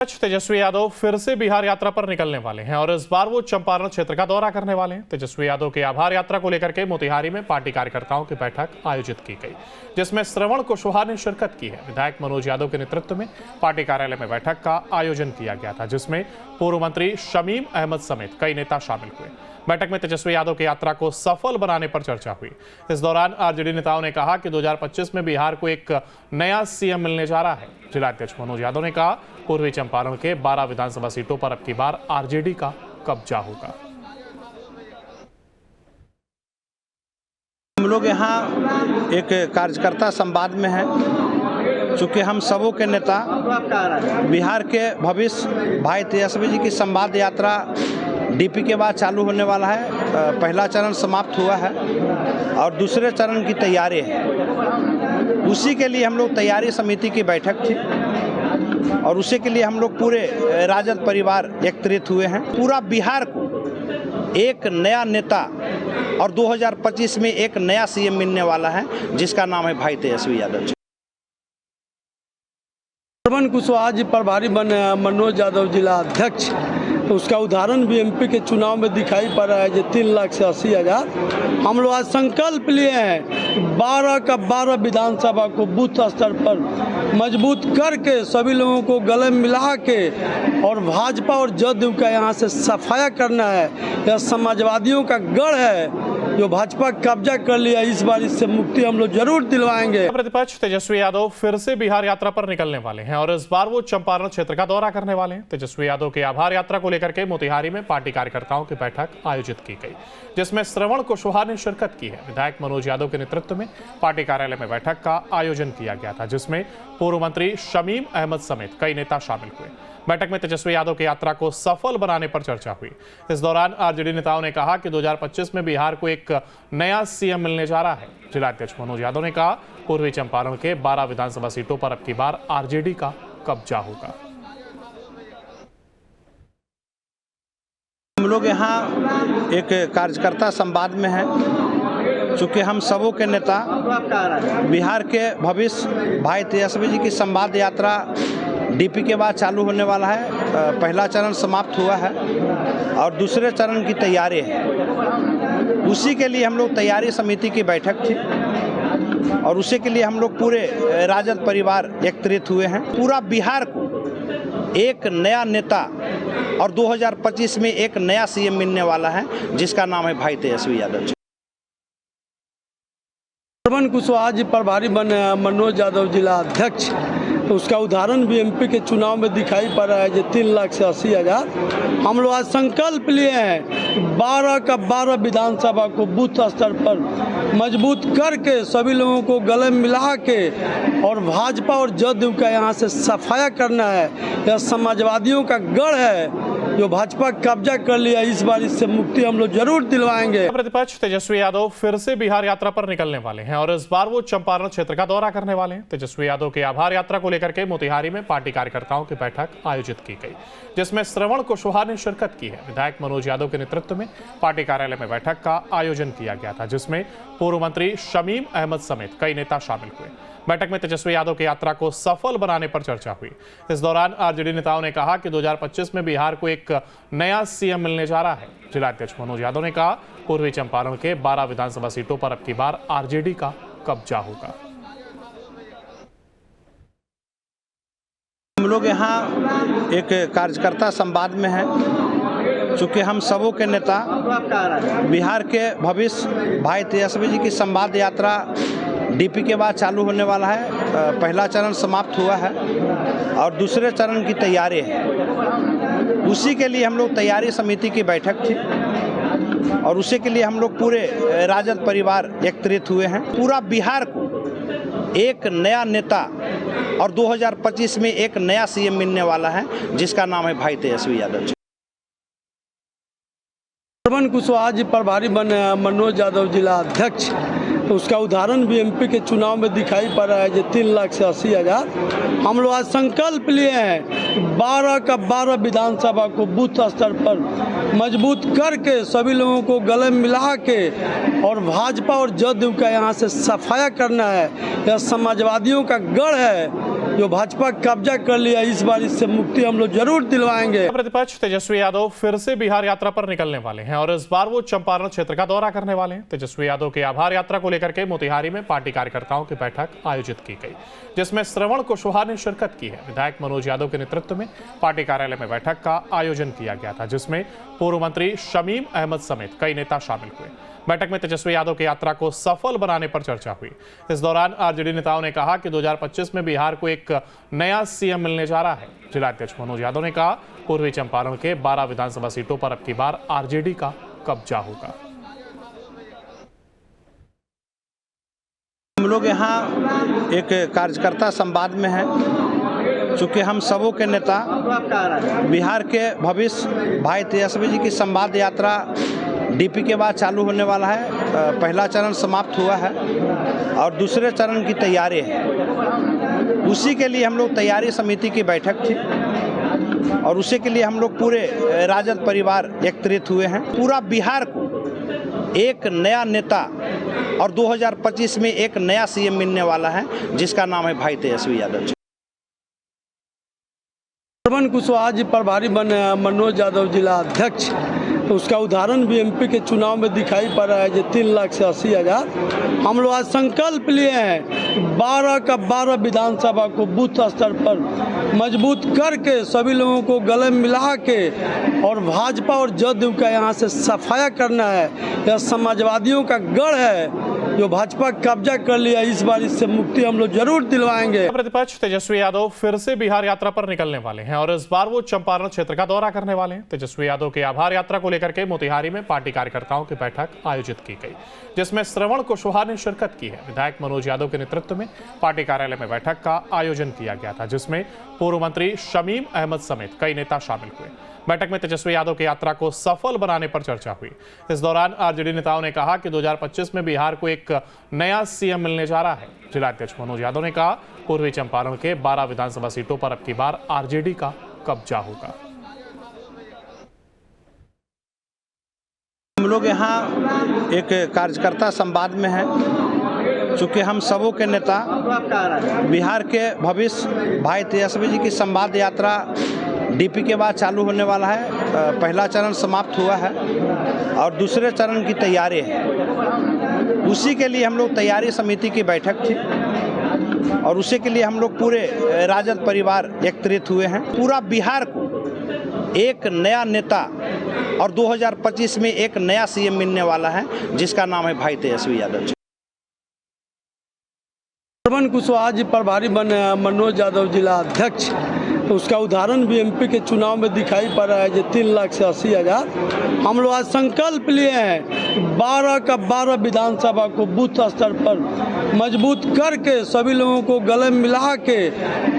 तेजस्वी यादव फिर से बिहार यात्रा पर निकलने वाले हैं और इस बार वो चंपारण क्षेत्र का दौरा करने वाले हैं। तेजस्वी यादव के आभार यात्रा को लेकर के मोतिहारी में पार्टी कार्यकर्ताओं की बैठक आयोजित की गई, जिसमें श्रवण कुशवाहा ने शिरकत की है। विधायक मनोज यादव के नेतृत्व में पार्टी कार्यालय में बैठक का आयोजन किया गया था, जिसमें पूर्व मंत्री शमीम अहमद समेत कई नेता शामिल हुए। बैठक में तेजस्वी यादव की यात्रा को सफल बनाने पर चर्चा हुई। इस दौरान आरजेडी नेताओं ने कहा कि 2025 में बिहार को एक नया सीएम मिलने जा रहा है। जिलाध्यक्ष मनोज यादव ने कहा, पूर्वी चंपारण के 12 विधानसभा सीटों पर अब की बार आरजेडी का कब्जा होगा। हम लोग यहाँ एक कार्यकर्ता संवाद में हैं, चूँकि हम सबों के नेता बिहार के भविष्य भाई तेजस्वी जी की संवाद यात्रा डीपी के बाद चालू होने वाला है। पहला चरण समाप्त हुआ है और दूसरे चरण की तैयारी है। उसी के लिए हम लोग तैयारी समिति की बैठक थी और उसी के लिए हम लोग पूरे राजद परिवार एकत्रित हुए हैं। पूरा बिहार को एक नया नेता और 2025 में एक नया सीएम मिलने वाला है, जिसका नाम है भाई तेजस्वी यादव जी। श्रवण कुशवाहा जी प्रभारी बने मनोज यादव जिला अध्यक्ष, उसका उदाहरण भी एमपी के चुनाव में दिखाई पड़ रहा है। जो 3 लाख से 80,000 हम लोग आज संकल्प लिए हैं 12 का 12 विधानसभा को बूथ स्तर पर मजबूत करके सभी लोगों को गले मिला के और भाजपा और जदयू का यहाँ से सफाया करना है। यह समाजवादियों का गढ़ है जो भाजपा कब्जा कर लिया। इस बार इससे मुक्ति हम लोग जरूर दिलवाएंगे। प्रतिपक्ष तेजस्वी यादव फिर से बिहार यात्रा पर निकलने वाले हैं और इस बार वो चंपारण क्षेत्र का दौरा करने वाले हैं। तेजस्वी यादव के आभार यात्रा को लेकर के मोतिहारी में पार्टी कार्यकर्ताओं की बैठक आयोजित की गई, जिसमें श्रवण कुशवाहा ने शिरकत की है। विधायक मनोज यादव के नेतृत्व में पार्टी कार्यालय में बैठक का आयोजन किया गया था, जिसमें पूर्व मंत्री शमीम अहमद समेत कई नेता शामिल हुए। बैठक में तेजस्वी यादव की यात्रा को सफल बनाने पर चर्चा हुई। इस दौरान आरजेडी नेताओं ने कहा कि 2025 में बिहार को एक नया सीएम मिलने जा रहा है। जिलाध्यक्ष मनोज यादव ने कहा, पूर्वी चंपारण के 12 विधानसभा सीटों पर अब की बार आरजेडी का कब्जा होगा। हम लोग यहाँ एक कार्यकर्ता संवाद में हैं, चूँकि हम सबों के नेता बिहार के भविष्य भाई तेजस्वी जी की संवाद यात्रा डीपी के बाद चालू होने वाला है। पहला चरण समाप्त हुआ है और दूसरे चरण की तैयारी है। उसी के लिए हम लोग तैयारी समिति की बैठक थी और उसी के लिए हम लोग पूरे राजद परिवार एकत्रित हुए हैं। पूरा बिहार को एक नया नेता और 2025 में एक नया सीएम मिलने वाला है, जिसका नाम है भाई तेजस्वी यादव जी। श्रवण कुशवाहा जी प्रभारी बने मनोज यादव जिला अध्यक्ष, उसका उदाहरण भी एमपी के चुनाव में दिखाई पड़ रहा है। जो 3 लाख से 80,000 हम लोग आज संकल्प लिए हैं 12 का 12 विधानसभा को बूथ स्तर पर मजबूत करके सभी लोगों को गले मिला के और भाजपा और जदयू का यहाँ से सफाया करना है। यह समाजवादियों का गढ़ है जो भाजपा कब्जा कर लिया। इस बार इससे मुक्ति हम लोग जरूर दिलवाएंगे। प्रतिपक्ष तेजस्वी यादव फिर से बिहार यात्रा पर निकलने वाले हैं और इस बार वो चंपारण क्षेत्र का दौरा करने वाले हैं। तेजस्वी यादव के आभार यात्रा को लेकर के मोतिहारी में पार्टी कार्यकर्ताओं की बैठक आयोजित की गई, जिसमें श्रवण कुशवाहा ने शिरकत की है। विधायक मनोज यादव के नेतृत्व में पार्टी कार्यालय में बैठक का आयोजन किया गया था, जिसमें पूर्व मंत्री शमीम अहमद समेत कई नेता शामिल हुए। बैठक में तेजस्वी यादव की यात्रा को सफल बनाने पर चर्चा हुई। इस दौरान आरजेडी नेताओं ने कहा कि 2025 में बिहार को एक नया सीएम मिलने जा रहा है। जिलाध्यक्ष मनोज यादव ने कहा, पूर्वी चंपारण के 12 विधानसभा सीटों पर अब की बार आरजेडी का कब्जा होगा। हम लोग यहाँ एक कार्यकर्ता संवाद में हैं, चूँकि हम सबों के नेता बिहार के भविष्य भाई तेजस्वी जी की संवाद यात्रा डीपी के बाद चालू होने वाला है। पहला चरण समाप्त हुआ है और दूसरे चरण की तैयारी है। उसी के लिए हम लोग तैयारी समिति की बैठक थी और उसी के लिए हम लोग पूरे राजद परिवार एकत्रित हुए हैं। पूरा बिहार को एक नया नेता और 2025 में एक नया सीएम मिलने वाला है, जिसका नाम है भाई तेजस्वी यादव जी। श्रवण कुशवाहा जी प्रभारी बने मनोज यादव जिला अध्यक्ष, उसका उदाहरण भी एमपी के चुनाव में दिखाई पड़ रहा है। जो 3 लाख से 80,000 हम लोग आज संकल्प लिए हैं 12 का 12 विधानसभा को बूथ स्तर पर मजबूत करके सभी लोगों को गले मिला के और भाजपा और जदयू का यहाँ से सफाया करना है। यह समाजवादियों का गढ़ है जो भाजपा कब्जा कर लिया, इस बार इससे मुक्ति हम लोग जरूर दिलवाएंगे। प्रतिपक्ष तेजस्वी यादव फिर से बिहार यात्रा पर निकलने वाले हैं और इस बार वो चंपारण क्षेत्र का दौरा करने वाले हैं। तेजस्वी यादव के आभार यात्रा को लेकर के मोतिहारी में पार्टी कार्यकर्ताओं की बैठक आयोजित की गई, जिसमें श्रवण कुशवाहा ने शिरकत की है। विधायक मनोज यादव के नेतृत्व में पार्टी कार्यालय में बैठक का आयोजन किया गया था, जिसमें पूर्व मंत्री शमीम अहमद समेत कई नेता शामिल हुए। बैठक में तेजस्वी यादव की यात्रा को सफल बनाने पर चर्चा हुई। इस दौरान आरजेडी नेताओं ने कहा कि 2025 में बिहार को एक नया सीएम मिलने जा रहा है। जिलाध्यक्ष मनोज यादव ने कहा, पूर्वी चंपारण के 12 विधानसभा सीटों पर अब की बार आरजेडी का कब्जा होगा। हम लोग यहाँ एक कार्यकर्ता संवाद में हैं, चूँकि हम सबों के नेता बिहार के भविष्य भाई तेजस्वी जी की संवाद यात्रा डीपी के बाद चालू होने वाला है। पहला चरण समाप्त हुआ है और दूसरे चरण की तैयारी है। उसी के लिए हम लोग तैयारी समिति की बैठक थी और उसी के लिए हम लोग पूरे राजद परिवार एकत्रित हुए हैं। पूरा बिहार को एक नया नेता और 2025 में एक नया सीएम मिलने वाला है, जिसका नाम है भाई तेजस्वी यादव जी। श्रवण कुशवाहा जी प्रभारी बने मनोज यादव जिला अध्यक्ष, उसका उदाहरण भी एमपी के चुनाव में दिखाई पड़ रहा है। जो 3 लाख से 80,000 हम लोग आज संकल्प लिए हैं 12 का 12 विधानसभा को बूथ स्तर पर मजबूत करके सभी लोगों को गले मिला के और भाजपा और जदयू का यहाँ से सफाया करना है। यह समाजवादियों का गढ़ है, जो भाजपा कब्जा कर लिया, इस बार इससे मुक्ति हम लोग जरूर दिलवाएंगे। प्रतिपक्ष तेजस्वी यादव फिर से बिहार यात्रा पर निकलने वाले हैं और इस बार वो चंपारण क्षेत्र का दौरा करने वाले हैं। तेजस्वी यादव के आभार यात्रा को लेकर के मोतिहारी में पार्टी कार्यकर्ताओं की बैठक आयोजित की गई, जिसमें श्रवण कुशवाहा ने शिरकत की है। विधायक मनोज यादव के नेतृत्व में पार्टी कार्यालय में बैठक का आयोजन किया गया था, जिसमें पूर्व मंत्री शमीम अहमद समेत कई नेता शामिल हुए। बैठक में तेजस्वी यादव की यात्रा को सफल बनाने पर चर्चा हुई। इस दौरान आरजेडी नेताओं ने कहा कि 2025 में बिहार को एक नया सीएम मिलने जा रहा है। जिलाध्यक्ष मनोज यादव ने कहा, पूर्वी चंपारण के 12 विधानसभा सीटों पर अब की बार आरजेडी का कब्जा होगा। हम लोग यहाँ एक कार्यकर्ता संवाद में हैं, चूँकि हम सबों के नेता बिहार के भविष्य भाई तेजस्वी जी की संवाद यात्रा डीपी के बाद चालू होने वाला है। पहला चरण समाप्त हुआ है और दूसरे चरण की तैयारी है। उसी के लिए हम लोग तैयारी समिति की बैठक थी और उसी के लिए हम लोग पूरे राजद परिवार एकत्रित हुए हैं। पूरा बिहार को एक नया नेता और 2025 में एक नया सीएम मिलने वाला है, जिसका नाम है भाई तेजस्वी यादव जी। श्रवण कुशवाहा जी प्रभारी बने मनोज यादव जिला अध्यक्ष, उसका उदाहरण भी एमपी के चुनाव में दिखाई पड़ रहा है। जो 3 लाख से 80,000 हम लोग आज संकल्प लिए हैं 12 का 12 विधानसभा को बूथ स्तर पर मजबूत करके सभी लोगों को गले मिला के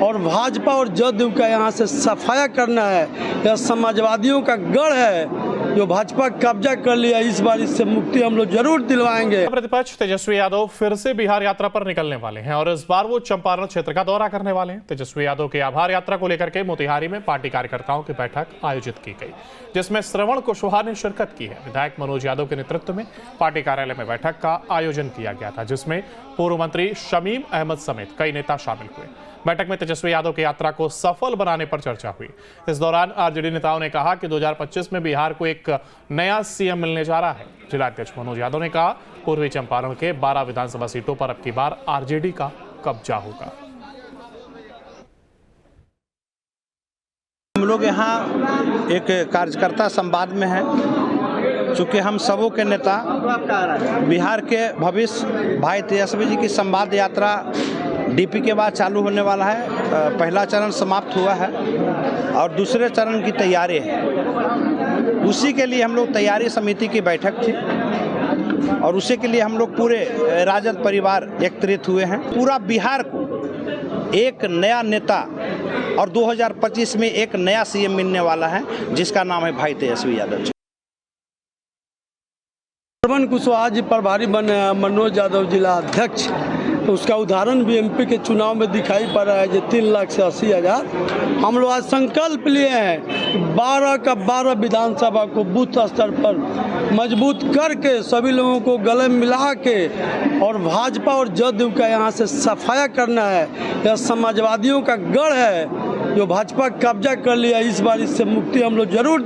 और भाजपा और जदयू का यहाँ से सफाया करना है। यह समाजवादियों का गढ़ है, जो भाजपा कब्जा कर लिया, इस बार इससे मुक्ति हम लोग जरूर दिलवाएंगे। प्रतिपक्ष तेजस्वी यादव फिर से बिहार यात्रा पर निकलने वाले हैं और इस बार वो चंपारण क्षेत्र का दौरा करने वाले हैं। तेजस्वी यादव के आभार यात्रा को लेकर के मोतिहारी में पार्टी कार्यकर्ताओं की बैठक आयोजित की गई, जिसमें श्रवण कुशवाहा ने शिरकत की है। विधायक मनोज यादव के नेतृत्व में पार्टी कार्यालय में बैठक का आयोजन किया गया था, जिसमें पूर्व मंत्री शमीम अहमद समेत कई नेता शामिल हुए। बैठक में तेजस्वी यादव की यात्रा को सफल बनाने पर चर्चा हुई। इस दौरान आरजेडी नेताओं ने कहा कि 2025 में बिहार को एक नया सीएम मिलने जा रहा है। जिलाध्यक्ष मनोज यादव ने कहा, पूर्वी चंपारण के 12 विधानसभा सीटों पर अब की बार आरजेडी का कब्जा होगा। हम लोग यहाँ एक कार्यकर्ता संवाद में हैं, चूँकि हम सबों के नेता बिहार के भविष्य भाई तेजस्वी जी की संवाद यात्रा डीपी के बाद चालू होने वाला है। पहला चरण समाप्त हुआ है और दूसरे चरण की तैयारी है। उसी के लिए हम लोग तैयारी समिति की बैठक थी और उसी के लिए हम लोग पूरे राजद परिवार एकत्रित हुए हैं। पूरा बिहार को एक नया नेता और 2025 में एक नया सीएम मिलने वाला है, जिसका नाम है भाई तेजस्वी यादव जी। श्रवण कुशवाहा जी प्रभारी बने मनोज यादव जिला अध्यक्ष, उसका उदाहरण भी एमपी के चुनाव में दिखाई पड़ रहा है। जो 3 लाख से 80,000 हम लोग आज संकल्प लिए हैं 12 का 12 विधानसभा को बूथ स्तर पर मजबूत करके सभी लोगों को गले मिला के और भाजपा और जदयू का यहाँ से सफाया करना है। यह समाजवादियों का गढ़ है जो भाजपा कब्जा कर लिया, इस बार इससे मुक्ति हम लोग जरूर